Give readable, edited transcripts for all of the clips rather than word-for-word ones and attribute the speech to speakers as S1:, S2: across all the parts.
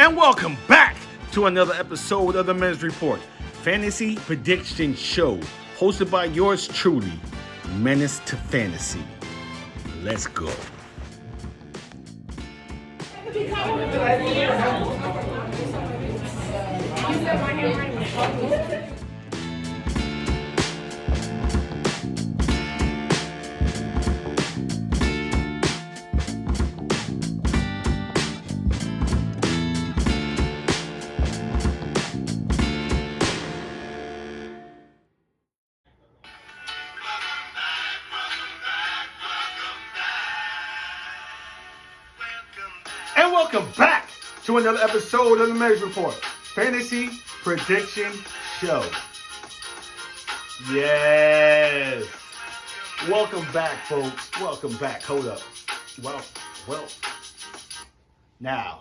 S1: And welcome back to another episode of the Men's Report, Fantasy Prediction Show, hosted by yours truly, Menace to Fantasy. Let's go. And welcome back to another episode of the Men's Report, Fantasy Prediction Show. Yes. Welcome back, folks. Welcome back. Hold up. Well. Now,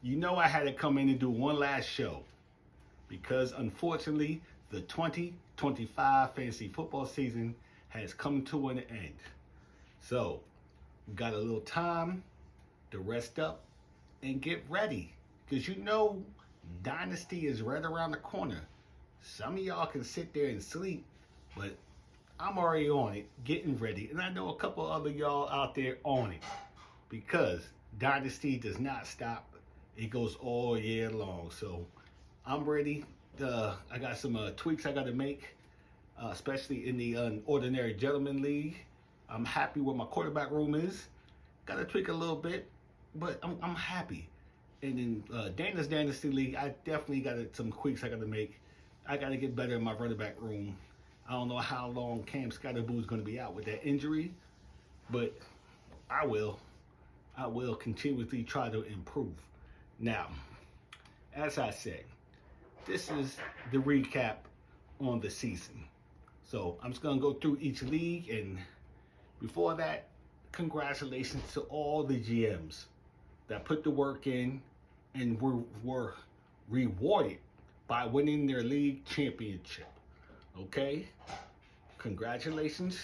S1: you know I had to come in and do one last show because unfortunately, the 2025 fantasy football season has come to an end. So, we got a little time to rest up and get ready, because you know Dynasty is right around the corner. Some of y'all can sit there and sleep, but I'm already on it, getting ready, and I know a couple other y'all out there on it, because Dynasty does not stop. It goes all year long. So I'm ready. I got some tweaks I got to make, especially in the Ordinary Gentleman League. I'm happy where my quarterback room is. Got to tweak a little bit, but I'm happy. And in Dana's Dynasty League, I definitely got some tweaks I got to make. I got to get better in my running back room. I don't know how long Cam Scottaboo is going to be out with that injury, but I will continuously try to improve. Now, as I said, this is the recap on the season. So I'm just going to go through each league, and before that, congratulations to all the GMs that put the work in and were rewarded by winning their league championship. Okay? Congratulations.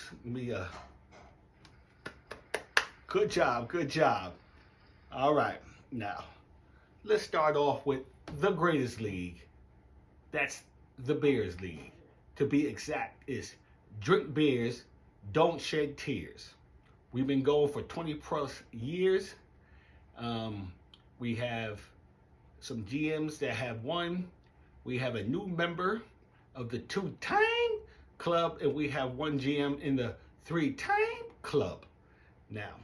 S1: Good job. All right, now, let's start off with the greatest league. That's the Bears League. To be exact, is Drink Beers, Don't Shed Tears. We've been going for 20 plus years. We have some GMs that have won. We have a new member of the 2-time club, and we have one GM in the 3-time club. Now,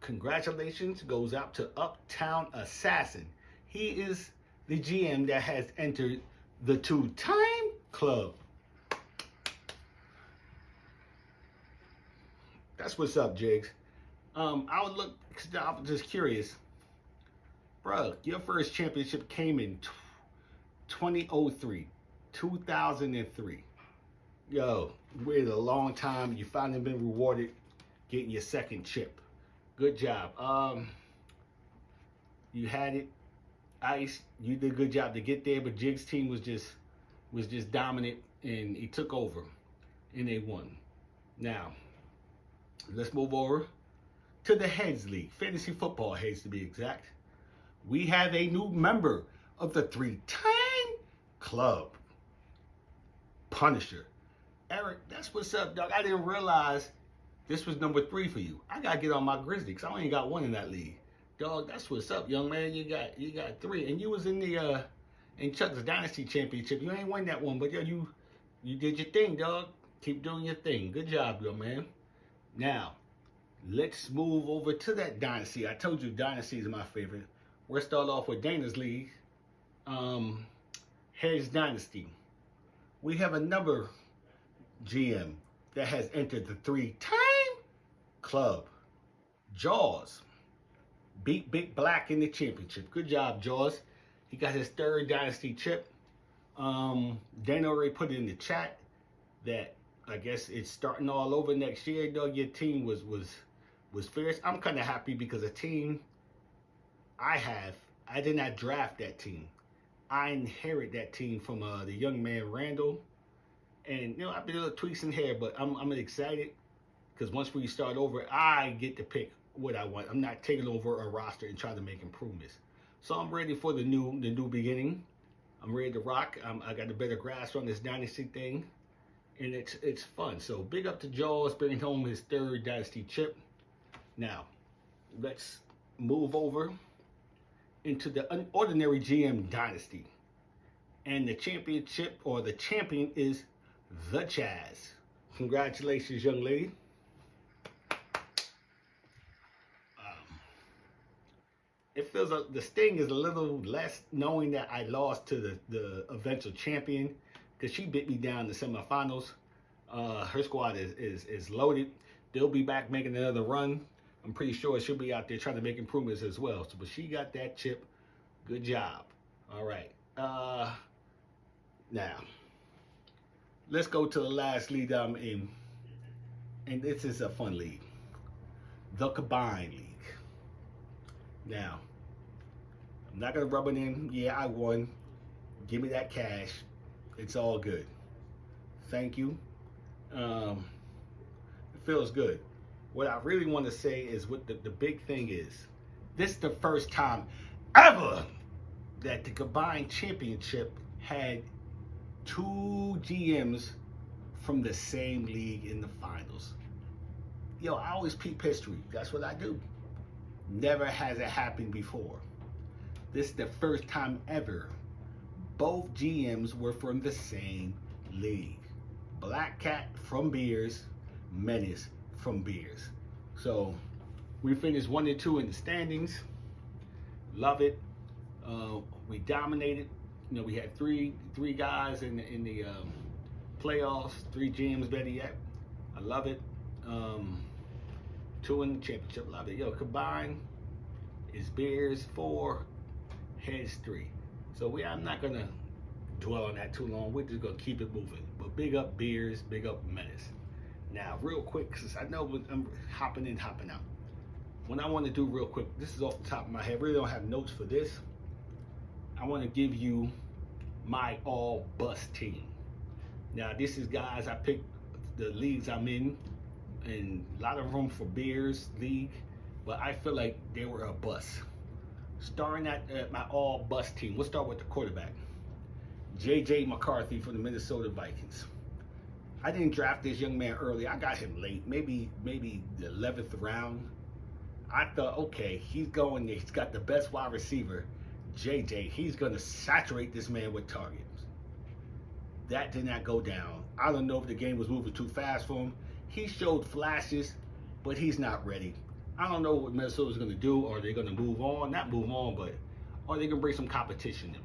S1: congratulations goes out to Uptown Assassin. He is the GM that has entered the 2-time club. That's what's up, Jigs. I was just curious. Bro, your first championship came in 2003. Yo, you waited a long time. You finally been rewarded getting your second chip. Good job. You had it. Ice, you did a good job to get there, but Jigs' team was just dominant, and he took over, and they won. Now, let's move over to the Heads League, Fantasy Football Heads to be exact. We have a new member of the 3-time club, Punisher. Eric, that's what's up, dog. I didn't realize this was number 3 for you. I gotta get on my Grizzly, because I only got 1 in that league. Dog, that's what's up, young man. You got 3, and you was in the in Chuck's Dynasty Championship. You ain't won that one, but yo, you did your thing, dog. Keep doing your thing. Good job, young man. Now, let's move over to that Dynasty. I told you Dynasty is my favorite. We'll start off with Dana's League. Hedge Dynasty. We have another GM that has entered the 3-time club. Jaws beat Big Black in the championship. Good job, Jaws. He got his 3rd Dynasty chip. Dana already put it in the chat that I guess it's starting all over next year. Dog, your team was fierce. I'm kind of happy because the team I did not draft that team. I inherit that team from the young man Randall. And, you know, I've been doing tweaks in here, but I'm excited because once we start over, I get to pick what I want. I'm not taking over a roster and trying to make improvements. So I'm ready for the new beginning. I'm ready to rock. I got a better grasp on this dynasty thing, and it's fun. So big up to Jaws bringing home his third dynasty chip. Now, let's move over into the unordinary GM dynasty, and the championship or the champion is the Chaz. Congratulations, young lady. It feels like the sting is a little less knowing that I lost to the eventual champion, because she bit me down in the semifinals. Her squad is loaded. They'll be back making another run. I'm pretty sure she'll be out there trying to make improvements as well. So, but she got that chip. Good job. All right. Now, let's go to the last league I'm in. And this is a fun league. The Combine League. Now, I'm not going to rub it in. Yeah, I won. Give me that cash. It's all good. Thank you. It feels good. What I really want to say is what the big thing is. This is the first time ever that the Combined Championship had two GMs from the same league in the finals. Yo, I always peep history. That's what I do. Never has it happened before. This is the first time ever both GMs were from the same league. Black Cat from Beers, Menace from Beers. So we finished 1-2 in the standings. Love it. We dominated. You know, we had three guys in the playoffs, 3 GMs better yet. I love it. 2 in the championship. Love it. Yo, combined is Bears 4, heads 3. So I'm not gonna dwell on that too long. We're just gonna keep it moving. But big up Bears, big up Menace. Now, real quick, since I know I'm hopping in, hopping out. What I want to do real quick, this is off the top of my head. Really don't have notes for this. I want to give you my all bust team. Now, this is guys I picked the leagues I'm in, and a lot of room for Bears league, but I feel like they were a bust. Starting at my all bust team, we'll start with the quarterback, J.J. McCarthy from the Minnesota Vikings. I didn't draft this young man early. I got him late, maybe the 11th round. I thought, okay, he's going there. He's got the best wide receiver, JJ. He's going to saturate this man with targets. That did not go down. I don't know if the game was moving too fast for him. He showed flashes, but he's not ready. I don't know what Minnesota's going to do. Are they going to move on? Not move on, but are they going to bring some competition in?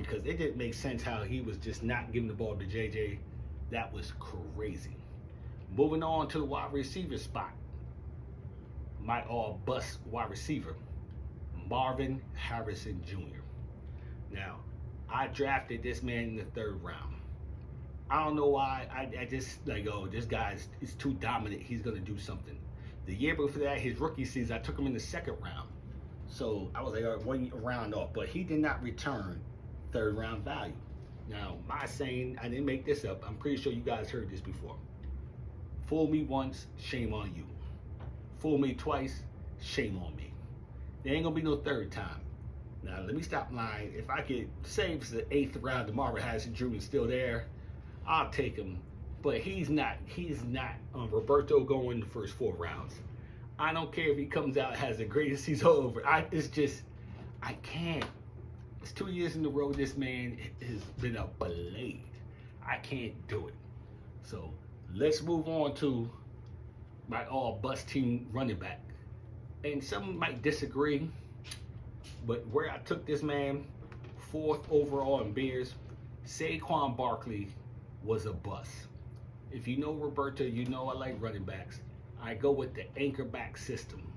S1: Because it didn't make sense how he was just not giving the ball to JJ. That was crazy. Moving on to the wide receiver spot. My all bust wide receiver, Marvin Harrison Jr. Now, I drafted this man in the 3rd round. I don't know why. I just like, oh, this guy is too dominant. He's going to do something. The year before that, his rookie season, I took him in the 2nd round. So I was like, all right, 1 round off. But he did not return 3rd round value. Now, my saying, I didn't make this up. I'm pretty sure you guys heard this before. Fool me once, shame on you. Fool me twice, shame on me. There ain't gonna be no 3rd time. Now, let me stop lying. If I could say it's the 8th round, and Marvin Harrison Jr. is still there, I'll take him. But he's not Roberto going the first 4 rounds. I don't care if he comes out, has the greatest season over. I can't. It's 2 years in a row this man has been a blade. I can't do it. So let's move on to my all bust team running back. And some might disagree, but where I took this man, 4th overall in Bears, Saquon Barkley was a bust. If you know Roberto, you know I like running backs. I go with the anchor back system.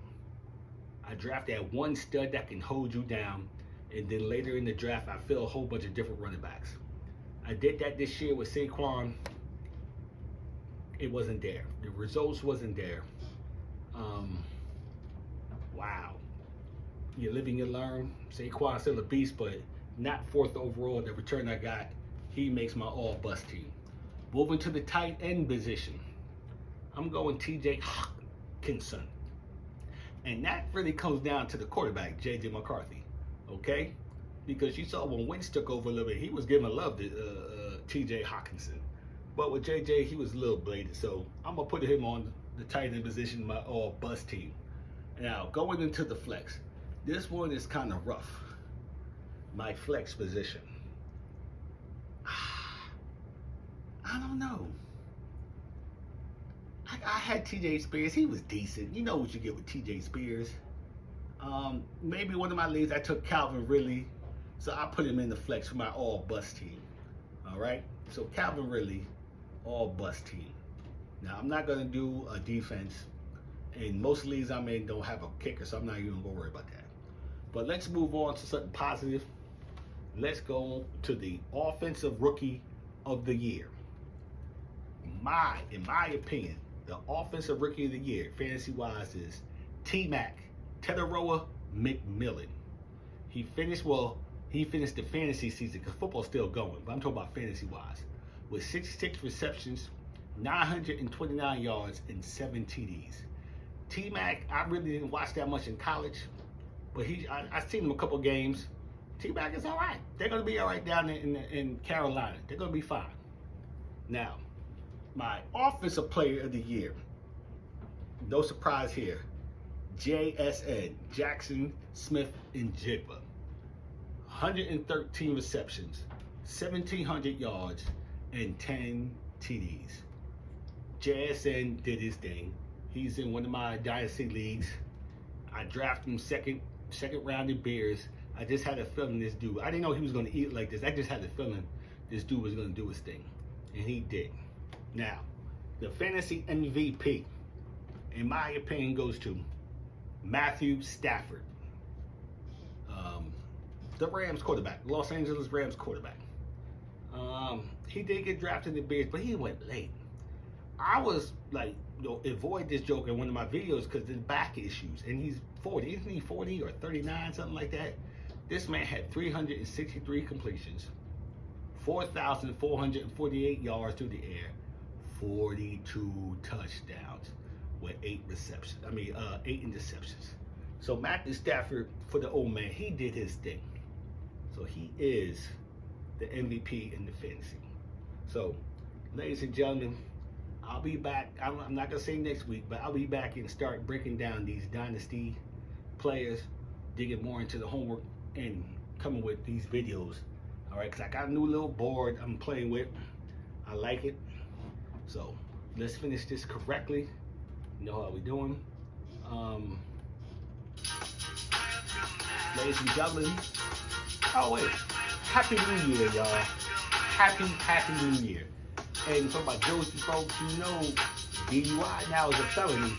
S1: I draft that one stud that can hold you down, and then later in the draft, I fill a whole bunch of different running backs. I did that this year with Saquon. It wasn't there. The results wasn't there. Wow. You live and you learn. Saquon's still a beast, but not 4th overall. The return I got, he makes my all bust team. Moving to the tight end position, I'm going T.J. Hawkinson. And that really comes down to the quarterback, J.J. McCarthy. okay? Because you saw when Wentz took over a little bit, he was giving love to T.J. Hawkinson. But with J.J., he was a little bladed. So I'm going to put him on the tight end position, my all-bust team. Now, going into the flex, this one is kind of rough. My flex position. I don't know. I had T.J. Spears. He was decent. You know what you get with T.J. Spears. Maybe one of my leagues, I took Calvin Ridley. So I put him in the flex for my all-bust team. All right? So Calvin Ridley, all-bust team. Now, I'm not going to do a defense. And most leagues I'm in don't have a kicker, so I'm not even going to worry about that. But let's move on to something positive. Let's go to the Offensive Rookie of the Year. In my opinion, the Offensive Rookie of the Year, fantasy-wise, is T-Mac, Teteroa McMillan. He finished the fantasy season, because football's still going, but I'm talking about fantasy-wise, with 66 receptions, 929 yards, and 7 TDs. T-Mac, I really didn't watch that much in college, but I seen him a couple games. T-Mac is all right. They're going to be all right down in Carolina. They're going to be fine. Now, my Offensive Player of the Year, no surprise here, JSN, Jackson Smith and Jigba. 113 receptions, 1,700 yards, and 10 TDs. JSN did his thing. He's in one of my dynasty leagues. I drafted him second round in Bears. I just had a feeling this dude, I didn't know he was going to eat like this. I just had a feeling this dude was going to do his thing. And he did. Now, the fantasy MVP, in my opinion, goes to Matthew Stafford. The Rams quarterback, Los Angeles Rams quarterback. He did get drafted in the Bears, but he went late. I was like, avoid this joke in one of my videos because of back issues. And he's 40. Isn't he 40 or 39, something like that? This man had 363 completions, 4,448 yards through the air, 42 touchdowns with 8 interceptions. So Matthew Stafford, for the old man, he did his thing. So he is the MVP in the fantasy. So, ladies and gentlemen, I'll be back. I'm not going to say next week, but I'll be back and start breaking down these dynasty players, digging more into the homework, and coming with these videos. All right, because I got a new little board I'm playing with. I like it. So, let's finish this correctly. You know how we doing. Ladies and gentlemen, oh wait, Happy New Year, y'all. Happy New Year. And for my Jersey folks, you know, DUI now is a felony.